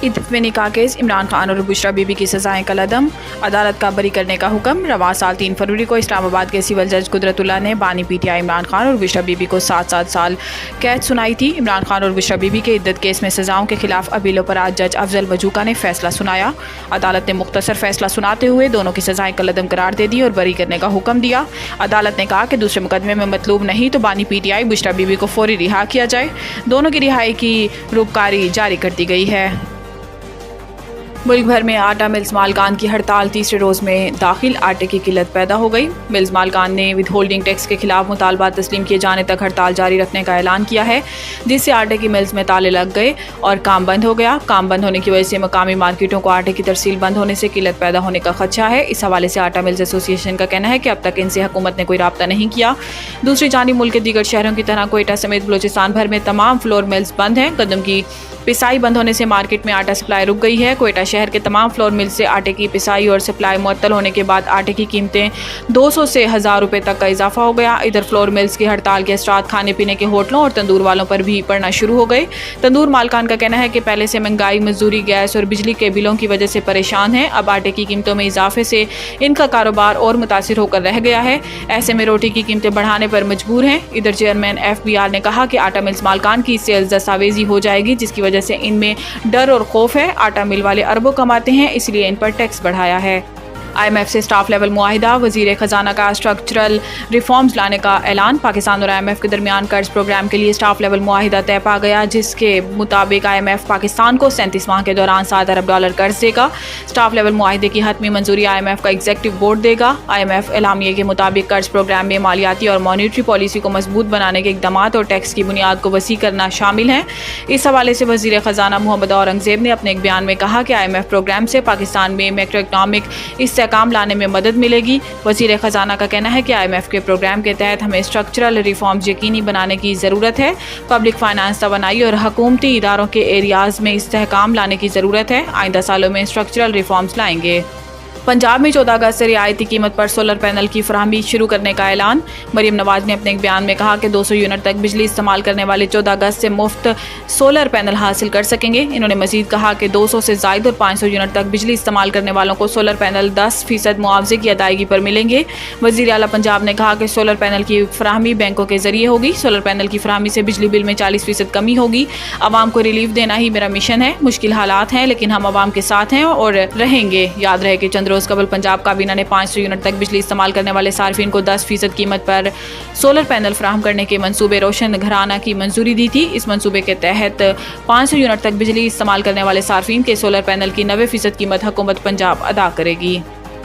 इत्मीनी का केस, इमरान खान और बुशरा बीबी की सजाएं कलअदम, अदालत का बरी करने का हुक्म। रवां साल 3 फरवरी को इस्लामाबाद के सिविल जज कुदरतुल्लाह ने बानी पीटीआई इमरान खान और बुशरा बीबी को 7-7 साल कैद सुनाई थी। इमरान खान और बुशरा बीबी के इद्दत केस में सजाओं के खिलाफ अपीलों पर आज जज अफजल वजूका ने फैसला सुनाया। अदालत ने मुख्तसर फैसला सुनाते हुए दोनों की सजाएं कलअदम करार दे दी और बरी करने का हुक्म दिया। अदालत ने कहा कि दूसरे मुकदमे में मतलूब नहीं तो बानी पीटीआई बुशरा बीबी को फौरी रिहा किया जाए। दोनों की रिहाई की रुककारी जारी कर दी गई है। मुल्क भर में आटा मिल्स मालकान की हड़ताल तीसरे रोज़ में दाखिल। आटे की किल्लत पैदा हो गई। मिल्स मालकान ने विद होल्डिंग टैक्स के खिलाफ मुतालबा तस्लीम किए जाने तक हड़ताल जारी रखने का ऐलान किया है, जिससे आटे की मिल्स में ताले लग गए और काम बंद हो गया। काम बंद होने की वजह से मकामी मार्केटों को आटे की तरसील बंद होने से किल्लत पैदा होने का खदशा है। इस हवाले से आटा मिल्स एसोसिएशन का कहना है कि अब तक इनसे हुकूमत ने कोई राब्ता नहीं किया। दूसरी जानिब मुल्क के दीगर शहरों की तरह कोयटा समेत बलूचिस्तान भर में तमाम फ्लोर मिल्स बंद हैं। गंदम की पिसाई बंद होने से मार्केट में आटा सप्लाई रुक गई है। कोयटा शहर के तमाम फ्लोर मिल से आटे की पिसाई और सप्लाई मुअत्तल होने के बाद आटे की कीमतें 200 से 1000 रुपये तक का इजाफा हो गया। इधर फ्लोर मिल्स की हड़ताल के असरात खाने पीने के होटलों और तंदूर वालों पर भी पड़ना शुरू हो गए। तंदूर मालकान का कहना है कि पहले से महंगाई, मजदूरी, गैस और बिजली के बिलों की वजह से परेशान है। अब आटे की कीमतों में इजाफे से इनका कारोबार और मुतासिर होकर रह गया है। ऐसे में रोटी की कीमतें बढ़ाने पर मजबूर हैं। इधर चेयरमैन FBR ने कहा कि आटा मिल्स मालकान की सेल्स दस्तावेजी हो जाएगी, जिसकी वजह से इनमें डर और खौफ है। आटा मिल वाले अरबों कमाते हैं, इसलिए इन पर टैक्स बढ़ाया है। IMF से स्टाफ लेवल मुआहिदा, वज़ीर ख़जाना का स्ट्रक्चरल रिफॉर्म्स लाने का ऐलान। पाकिस्तान और IMF के दरमियान कर्ज प्रोग्राम के लिए स्टाफ लेवल मुआहिदा तय पा गया, जिसके मुताबिक IMF पाकिस्तान को 37 माह के दौरान $7 अरब कर्ज देगा। स्टाफ लेवल मुआहिदे की हतमी मंजूरी IMF का एग्जीक्यूटिव बोर्ड देगा। IMF एलामिये के मुताबिक कर्ज प्रोग्राम में मालियाती और मॉनिटरी पॉलिसी को मजबूत बनाने के इकदाम और टैक्स की बुनियाद को वसी करना शामिल हैं। इस हवाले से वज़ीर ख़जाना मोहम्मद औरंगज़ेब ने अपने एक बयान में कहा कि IMF प्रोग्राम से पाकिस्तान में मैक्रो इकनॉमिक काम लाने में मदद मिलेगी। वज़ीर ख़जाना का कहना है कि IMF के प्रोग्राम के तहत हमें स्ट्रक्चरल रिफॉर्म्स यकीनी बनाने की ज़रूरत है। पब्लिक फाइनेंस, तवानाई और हुकूमती इदारों के एरियाज़ में इस्तेहकाम लाने की ज़रूरत है। आइंदा सालों में स्ट्रक्चरल रिफॉर्म्स लाएंगे। पंजाब में 14 अगस्त से रियायती कीमत पर सोलर पैनल की फराहमी शुरू करने का ऐलान। मरीम नवाज ने अपने एक बयान में कहा कि 200 यूनिट तक बिजली इस्तेमाल करने वाले 14 अगस्त से मुफ्त सोलर पैनल हासिल कर सकेंगे। इन्होंने मजीद कहा कि 200 से ज़ायद और 500 यूनिट तक बिजली इस्तेमाल करने वालों को सोलर पैनल 10% मुआवजे की अदायगी पर मिलेंगे। वज़ीर आला पंजाब ने कहा कि सोलर पैनल की फराहमी बैंकों के जरिए होगी। सोलर पैनल की फराहमी से बिजली बिल में 40% कमी होगी। आवाम को रिलीफ देना ही मेरा मिशन है। मुश्किल हालात हैं, लेकिन हम आवाम के साथ हैं और रहेंगे। याद रहे कि चंद रोज़ कबल पंजाब काबीना ने 500 यूनिट तक बिजली इस्तेमाल करने वाले सार्फिन को 10% कीमत पर सोलर पैनल फराहम करने के मंसूबे रोशन घराना की मंजूरी दी थी। इस मंसूबे के तहत 500 यूनिट तक बिजली इस्तेमाल करने वाले सार्फिन के सोलर पैनल की 90% कीमत हुकूमत पंजाब अदा करेगी।